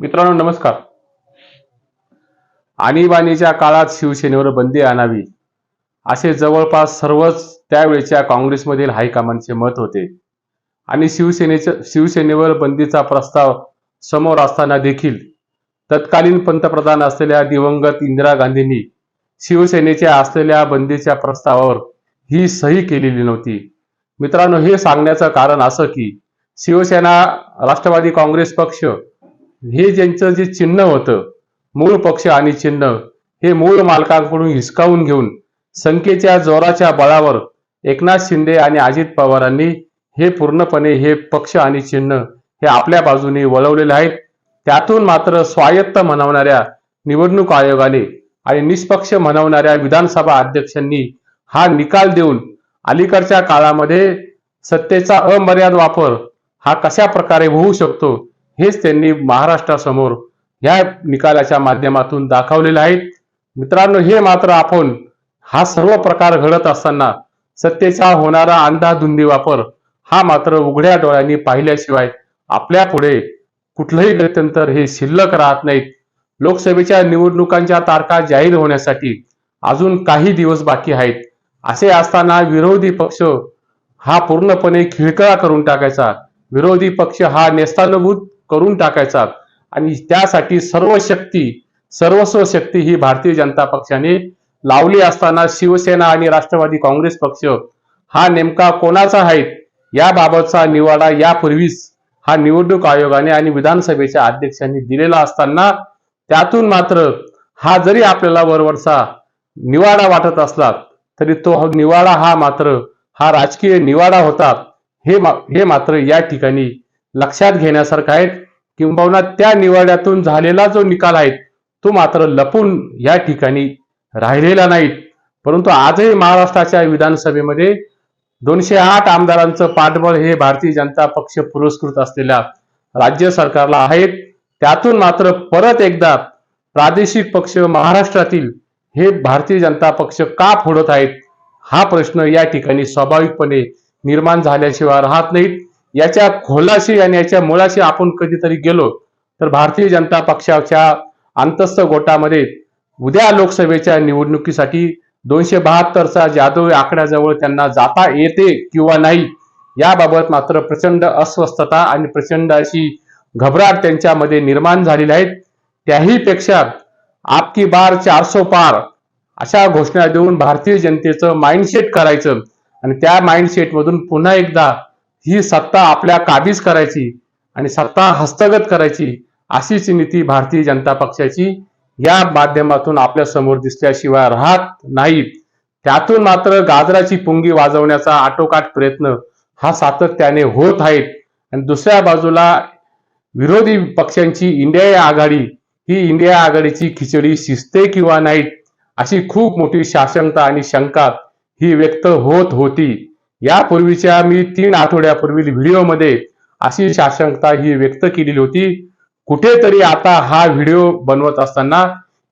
मित्रांनो नमस्कार. आणीबाणीच्या काळात शिवसेनेवर बंदी आणावी असे जवळपास सर्वच त्यावेळेच्या काँग्रेसमधील हायकमांडचे मत होते आणि शिवसेनेवर बंदीचा प्रस्ताव समोर असताना देखील तत्कालीन पंतप्रधान असलेल्या दिवंगत इंदिरा गांधींनी शिवसेनेच्या असलेल्या बंदीच्या प्रस्तावावर ही सही केलेली नव्हती. मित्रांनो, हे सांगण्याचं कारण असं की शिवसेना, राष्ट्रवादी काँग्रेस पक्ष हे ज्यांचं जे चिन्ह होतं, मूळ पक्ष आणि चिन्ह हे मूळ मालकांकडून हिसकावून घेऊन संख्येच्या जोराच्या बळावर एकनाथ शिंदे आणि अजित पवारांनी हे पूर्णपणे हे पक्ष आणि चिन्ह हे आपल्या बाजूने वळवलेले आहेत. त्यातून मात्र स्वायत्त म्हणवणाऱ्या निवडणूक आयोगाने आणि निष्पक्ष म्हणवणाऱ्या विधानसभा अध्यक्षांनी हा निकाल देऊन अलीकडच्या काळामध्ये सत्तेचा अमर्याद वापर हा कशा प्रकारे होऊ शकतो हेच त्यांनी महाराष्ट्रासमोर या निकालाच्या माध्यमातून दाखवलेले आहेत. मित्रांनो, हे मात्र आपण हा सर्व प्रकार घडत असताना सत्तेचा होणारा अंधाधुंदी वापर हा मात्र उघड्या डोळ्यांनी पाहिल्याशिवाय आपल्या पुढे कुठलंही गत्यंतर हे शिल्लक राहत नाहीत. लोकसभेच्या निवडणुकांच्या तारखा जाहीर होण्यासाठी अजून काही दिवस बाकी आहेत. असे असताना विरोधी पक्ष हा पूर्णपणे खिळखिळा करून टाकायचा, विरोधी पक्ष हा नेस्तानभूत करून टाकायचा आणि त्यासाठी सर्वस्व शक्ती ही भारतीय जनता पक्षाने लावली असताना शिवसेना आणि राष्ट्रवादी काँग्रेस पक्ष हा नेमका कोणाचा आहे याबाबतचा निवाडा यापूर्वीच हा निवडणूक आयोगाने आणि विधानसभेच्या अध्यक्षांनी दिलेला असताना त्यातून मात्र हा जरी आपल्याला वरवरचा निवाडा वाटत असला तरी तो निवाडा हा राजकीय निवाडा होता हे मात्र या ठिकाणी लक्षात घेण्यासारखं आहे. किंबहुना त्या निवाड्यातून झालेला जो निकाल आहे तो मात्र लपून या ठिकाणी राहिलेला नाही. परंतु आजही महाराष्ट्राच्या विधानसभेमध्ये 208 आमदारांचं पाठबळ हे भारतीय जनता पक्ष पुरस्कृत असलेल्या राज्य सरकारला आहे. त्यातून मात्र परत एकदा प्रादेशिक पक्ष महाराष्ट्रातील हे भारतीय जनता पक्ष का फोडत आहेत हा प्रश्न या ठिकाणी स्वाभाविकपणे निर्माण झाल्याशिवाय राहत नाहीत. याच्या खोलाशी आणि याच्या मुळाशी आपण कधीतरी गेलो तर भारतीय जनता पक्षाच्या अंतस्थ गोटामध्ये उद्या लोकसभेच्या निवडणुकीसाठी 272चा जादुई आकड्याजवळ त्यांना जाता येते किंवा नाही याबाबत मात्र प्रचंड अस्वस्थता आणि प्रचंड अशी घबराट त्यांच्यामध्ये निर्माण झालेली आहे. त्याही पेक्षा आपकी बार 400 पार अशा घोषणा देऊन भारतीय जनतेचं माइंडसेट करायचं आणि त्या माइंडसेट मधून पुन्हा एकदा ही सत्ता आपल्या काबीज करायची आणि सत्ता हस्तगत करायची अशीच नीती भारतीय जनता पक्षाची या माध्यमातून आपल्या समोर दिसल्याशिवाय राहत नाही. त्यातून मात्र गाजराची पुंगी वाजवण्याचा आटोकाट प्रयत्न हा सातत्याने होत आहेत आणि दुसऱ्या बाजूला विरोधी पक्षांची इंडिया आघाडी ही इंडिया आघाडीची खिचडी शिजते किंवा नाही अशी खूप मोठी साशंकता आणि शंका ही व्यक्त होत होती. यापूर्वीच्या मी 3 आठवड्यापूर्वी व्हिडिओमध्ये अशी साशंकता ही व्यक्त केलेली होती. कुठेतरी आता हा व्हिडिओ बनवत असताना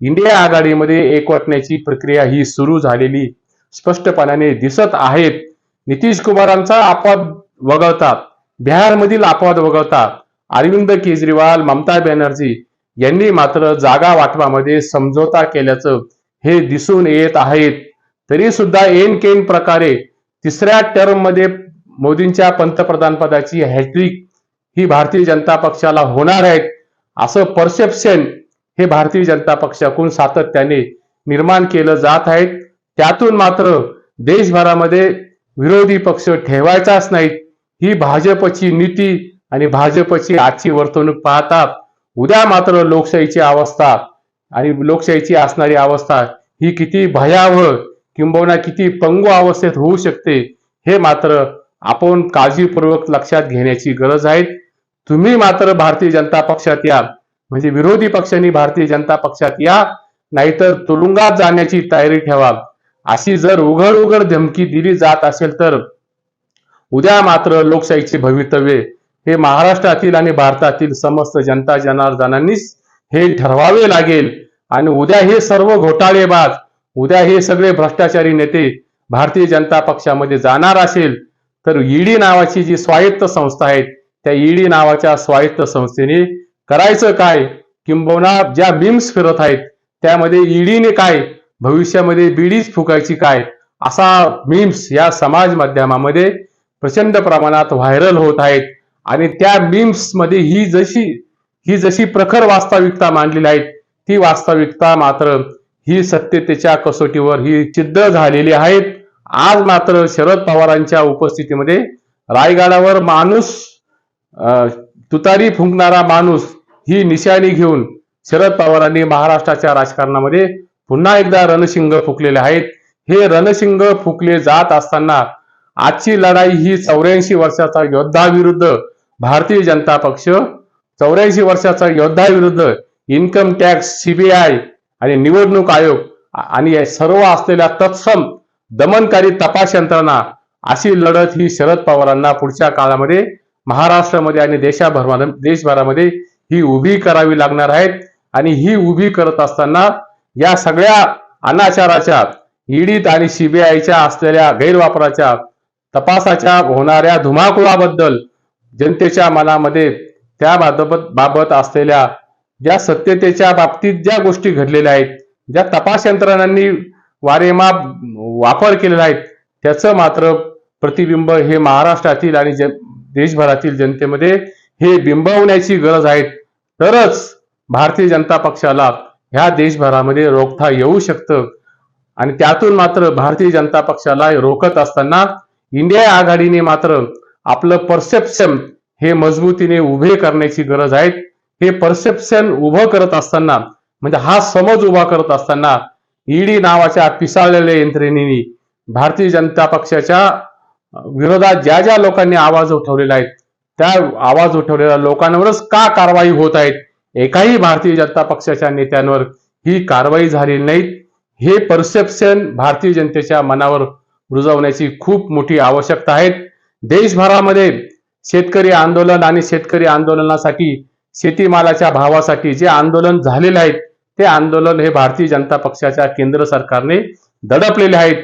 इंडिया आघाडीमध्ये एकवटण्याची प्रक्रिया ही सुरू झालेली स्पष्टपणाने दिसत आहेत. नितीश कुमारांचा अपवाद वगळता, बिहारमधील अपवाद वगळता अरविंद केजरीवाल, ममता बॅनर्जी यांनी मात्र जागा वाटपामध्ये समझोता केल्याचं हे दिसून येत आहेत. तरी सुद्धा ऐनकेन प्रकारे 3ऱ्या टर्म मध्ये मोदींच्या पंतप्रधान पदाची हॅट्रिक ही भारतीय जनता पक्षाला होणार आहे असं परसेप्शन हे भारतीय जनता पक्षाकडून सातत्याने निर्माण केलं जात आहे. त्यातून मात्र देशभरामध्ये विरोधी पक्ष ठेवायचाच नाही ही भाजपची नीती आणि भाजपची आजची वर्तणूक पाहतात उद्या मात्र लोकशाहीची अवस्था आणि लोकशाहीची असणारी अवस्था ही किती भयावह किंबहुना किती पंगू अवस्थेत होऊ शकते हे मात्र आपण काळजीपूर्वक लक्षात घेण्याची गरज आहे. तुम्ही मात्र भारतीय जनता पक्षात या, म्हणजे विरोधी पक्षांनी भारतीय जनता पक्षात या, नाहीतर तुरुंगात जाण्याची तयारी ठेवा अशी जर उघड धमकी दिली जात असेल तर उद्या मात्र लोकशाहीचे भवितव्य हे महाराष्ट्रातील आणि भारतातील समस्त जनता जनार्दनांनीच हे ठरवावे लागेल. आणि उद्या हे सर्व घोटाळेबाज, उद्या हे सगळे भ्रष्टाचारी नेते भारतीय जनता पक्षामध्ये जाणार असेल तर ईडी नावाची जी स्वायत्त संस्था आहे त्या ईडी नावाच्या स्वायत्त संस्थेने करायचं काय, किंबहुना ज्या मीम्स फिरत आहेत त्यामध्ये ईडीने काय, भविष्यामध्ये बीडीच फुकायची काय, असा मीम्स या समाज माध्यमामध्ये प्रचंड प्रमाणात व्हायरल होत आहेत. आणि त्या मीम्स मध्ये ही जशी प्रखर वास्तविकता मांडलेली आहे, ती वास्तविकता मात्र ही सत्यतेच्या कसोटीवर ही सिद्ध झालेली आहेत. आज मात्र शरद पवारांच्या उपस्थितीमध्ये रायगडावर माणूस तुतारी फुंकणारा माणूस ही निशाणी घेऊन शरद पवारांनी महाराष्ट्राच्या राजकारणामध्ये पुन्हा एकदा रणशिंग फुकलेले आहेत. हे रणशिंग फुकले जात असताना आजची लढाई ही 84 वर्षाचा योद्धा विरुद्ध भारतीय जनता पक्ष, 84 वर्षाचा योद्धा विरुद्ध इन्कम टॅक्स, सीबीआय आणि निवडणूक आयोग आणि सर्व असलेल्या तत्सम दमनकारी तपास यंत्रणा, अशी लढत ही शरद पवारांना पुढच्या काळामध्ये महाराष्ट्रामध्ये आणि देशभरामध्ये ही उभी करावी लागणार आहेत. आणि ही उभी करत असताना या सगळ्या अनाचाराच्या, ईडीत आणि सीबीआयच्या असलेल्या गैरवापराच्या, तपासाच्या होणाऱ्या धुमाकूळाबद्दल जनतेच्या मनामध्ये त्या बाबत असलेल्या ज्या सत्यतेच्या बाबतीत ज्या गोष्टी घडलेल्या आहेत, ज्या तपास यंत्रणांनी वारेमाप वापर केलेला आहे, त्याचं मात्र प्रतिबिंब हे महाराष्ट्रातील आणि देशभरातील जनतेमध्ये हे बिंबवण्याची गरज आहे. तरच भारतीय जनता पक्षाला ह्या देशभरामध्ये रोखता येऊ शकतं. आणि त्यातून मात्र भारतीय जनता पक्षाला रोखत असताना इंडिया आघाडीने मात्र आपलं परसेप्शन हे मजबूतीने उभे करण्याची गरज आहे. हे परसेप्शन उभं करत असताना, म्हणजे हा समज उभा करत असताना, ईडी नावाच्या पिसाळलेल्या यंत्रणेने भारतीय जनता पक्षाच्या विरोधात ज्या ज्या लोकांनी आवाज उठवलेला आहे, त्या आवाज उठवलेल्या लोकांवरच का कारवाई होत आहेत, एकाही भारतीय जनता पक्षाच्या नेत्यांवर ही कारवाई झालेली नाही. हे परसेप्शन भारतीय जनतेच्या मनावर रुजवण्याची खूप मोठी आवश्यकता आहे. देशभरामध्ये शेतकरी आंदोलन आणि शेतकरी आंदोलनासाठी, शेतीमालाच्या भावासाठी जे आंदोलन झालेले आहेत, ते आंदोलन हे भारतीय जनता पक्षाच्या केंद्र सरकारने दडपलेले आहेत.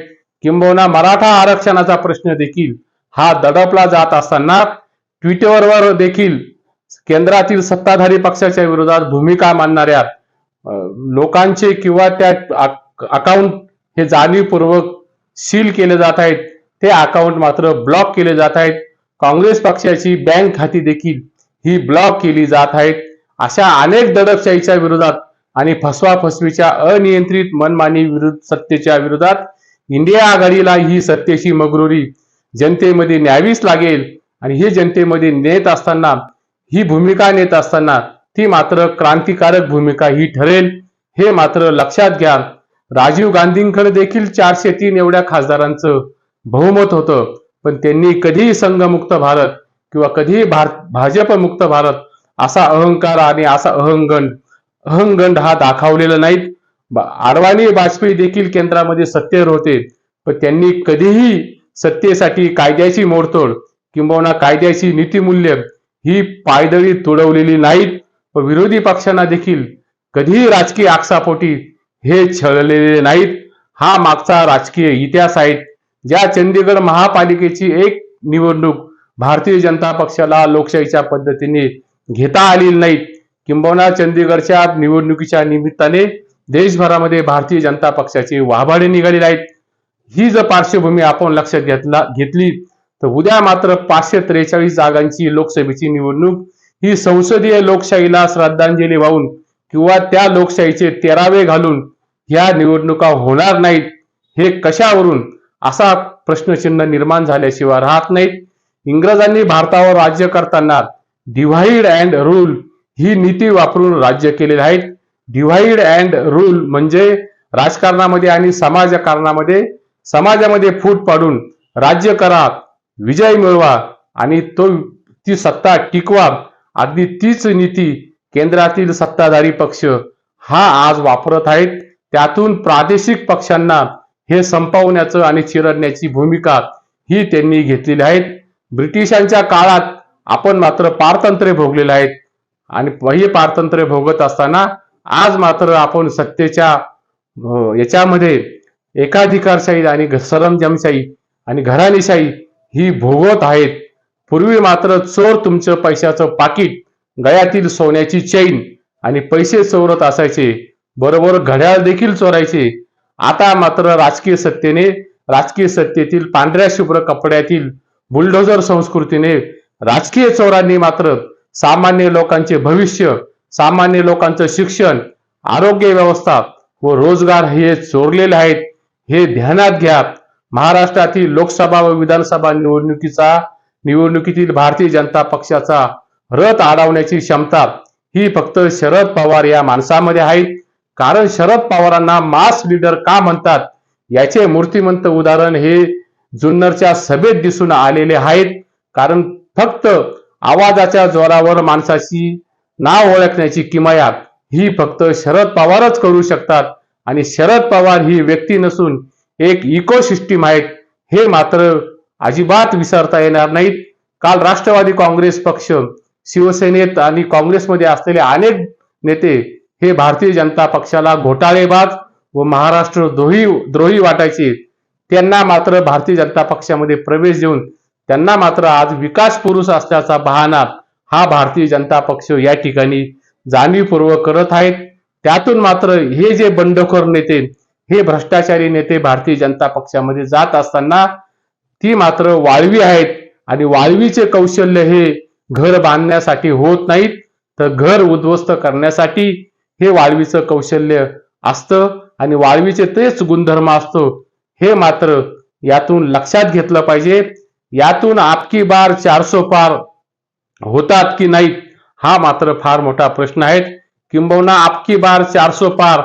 किंबहुना मराठा आरक्षणाचा प्रश्न देखील हा दडपला जात असताना ट्विटरवर देखील केंद्रातील सत्ताधारी पक्षाच्या विरोधात भूमिका मांडणाऱ्या लोकांचे किंवा त्या अकाउंट हे जाणीवपूर्वक सील केले जात आहेत, ते अकाउंट मात्र ब्लॉक केले जात आहेत. काँग्रेस पक्षाची बँक खाती देखील ही ब्लॉक केली जात आहेत. अशा अनेक दडपशाहीच्या विरोधात आणि फसवाफसवीच्या अनियंत्रित मनमानी सत्तेच्या विरोधात इंडिया आघाडीला ही सत्तेची मगरुरी जनतेमध्ये न्यावीच लागेल. आणि ही जनतेमध्ये नेत असताना, ही भूमिका नेत असताना ती मात्र क्रांतिकारक भूमिका ही ठरेल, हे मात्र लक्षात घ्या. राजीव गांधींकडे देखील 403 एवढ्या खासदारांचं बहुमत होतं, पण त्यांनी कधीही संघमुक्त भारत किंवा कधीही भाजप मुक्त भारत असा अहंकार आणि असा अहंगंड हा दाखवलेला नाही. आडवाणी वाजपेयी देखील केंद्रामध्ये सत्तेवर होते, पण त्यांनी कधीही सत्तेसाठी कायद्याची मोडतोड किंबहुना कायद्याची नीतिमूल्य ही पायदळी तुडवलेली नाहीत. व विरोधी पक्षांना देखील कधीही राजकीय आक्षापोटी हे छळलेले नाहीत. हा मागचा राजकीय इतिहास आहे. ज्या चंदीगड महापालिकेची एक निवडणूक भारतीय जनता पक्षाला लोकशाहीच्या पद्धतीने घेता आलेली नाही, किंबहुना चंदीगडच्या निवडणुकीच्या निमित्ताने देशभरामध्ये भारतीय जनता पक्षाची वाभाडे निघालेली आहेत. ही जर पार्श्वभूमी आपण लक्षात घेतली तर उद्या मात्र 543 जागांची लोकसभेची निवडणूक ही संसदीय लोकशाहीला श्रद्धांजली वाहून किंवा त्या लोकशाहीचे 13वे घालून ह्या निवडणुका होणार नाहीत. हे कशावरून असा प्रश्नचिन्ह निर्माण झाल्याशिवाय राहत नाहीत. इंग्रजांनी भारतावर राज्य करताना डिव्हाइड अँड रूल ही नीती वापरून राज्य केलेले आहेत. डिव्हाइड अँड रूल म्हणजे राजकारणामध्ये आणि समाजामध्ये फूट पाडून राज्य करा, विजय मिळवा आणि ती सत्ता टिकवा. अगदी तीच नीती केंद्रातील सत्ताधारी पक्ष हा आज वापरत आहेत. त्यातून प्रादेशिक पक्षांना हे संपवण्याचं आणि चिरडण्याची भूमिका ही त्यांनी घेतलेली आहे. ब्रिटिशांच्या काळात आपण मात्र पारतंत्र्य भोगलेले आहेत आणि हे पारतंत्र्य भोगत असताना आज मात्र आपण सत्तेच्या याच्यामध्ये एकाधिकारशाही आणि सरंजामशाही आणि घराणेशाही ही भोगत आहेत. पूर्वी मात्र चोर तुमचं पैशाचं पाकिट गळ्यातील सोन्याची चैन आणि पैसे चोरत असायचे, बरोबर घड्याळ देखील चोरायचे. आता मात्र राजकीय सत्तेतील पांढऱ्या शुभ्र कपड्यातील बुलडोझर संस्कृतीने राजकीय चोरांनी मात्र सामान्य लोकांचे भविष्य, सामान्य लोकांचं शिक्षण, आरोग्य व्यवस्था व रोजगार हे चोरलेले आहेत. हे ध्यानात घ्या. महाराष्ट्रातील लोकसभा व विधानसभा निवडणुकीतील भारतीय जनता पक्षाचा रथ अडवण्याची क्षमता ही फक्त शरद पवार या माणसामध्ये आहे. कारण शरद पवारांना मास लीडर का म्हणतात याचे मूर्तिमंत उदाहरण हे जुन्नरच्या सभेत दिसून आलेले आहेत. कारण फक्त आवाजाच्या जोरावर माणसाची नाव ओळखण्याची किमया ही फक्त शरद पवारच करू शकतात. आणि शरद पवार ही व्यक्ती नसून एक इकोसिस्टीम आहेत, हे मात्र अजिबात विसरता येणार नाहीत. काल राष्ट्रवादी काँग्रेस पक्ष, शिवसेनेत आणि काँग्रेसमध्ये असलेले अनेक नेते हे भारतीय जनता पक्षाला घोटाळेबाज व महाराष्ट्र द्रोही वाटायचे. त्यांना मात्र भारतीय जनता पक्षामध्ये प्रवेश देऊन त्यांना मात्र आज विकास पुरुष असल्याचा बहाणा हा भारतीय जनता पक्ष या ठिकाणी जाणीवपूर्वक करत आहेत. त्यातून मात्र हे जे बंडखोर नेते, हे भ्रष्टाचारी नेते भारतीय जनता पक्षामध्ये जात असताना ती मात्र वाळवी आहेत. आणि वाळवीचे कौशल्य हे घर बांधण्यासाठी होत नाहीत, तर घर उद्ध्वस्त करण्यासाठी हे वाळवीचं कौशल्य असतं आणि वाळवीचे तेच गुणधर्म असतो. हे मात्र यातून लक्षात घेतलं पाहिजे. यातून आपकी बार 400 पार होतात की नाहीत हा मात्र फार मोठा प्रश्न आहे. किंबहुना आपकी बार 400 पार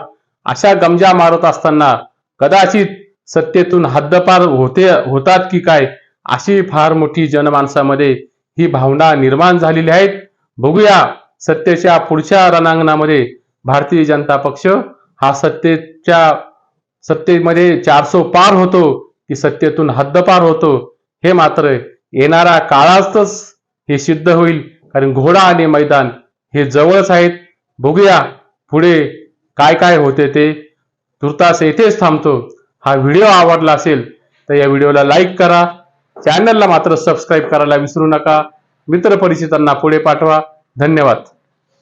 अशा गमजा मारत असताना कदाचित सत्तेतून हद्दपार होतात की काय अशी फार मोठी जनमानसामध्ये ही भावना निर्माण झालेली आहे. बघूया सत्तेच्या पुढच्या रणांगणामध्ये भारतीय जनता पक्ष हा सत्तेमध्ये 400 पार होतो की सत्तेतून हद्दपार होतो, हे मात्र येणाऱ्या काळातच हे सिद्ध होईल. कारण घोडा आणि मैदान हे जवळच आहेत. बघूया पुढे काय काय होते ते. तुर्तास येथेच थांबतो. हा व्हिडिओ आवडला असेल तर या व्हिडिओला लाईक करा, चॅनलला मात्र सबस्क्राईब करायला विसरू नका. मित्रपरिचितांना पुढे पाठवा. धन्यवाद.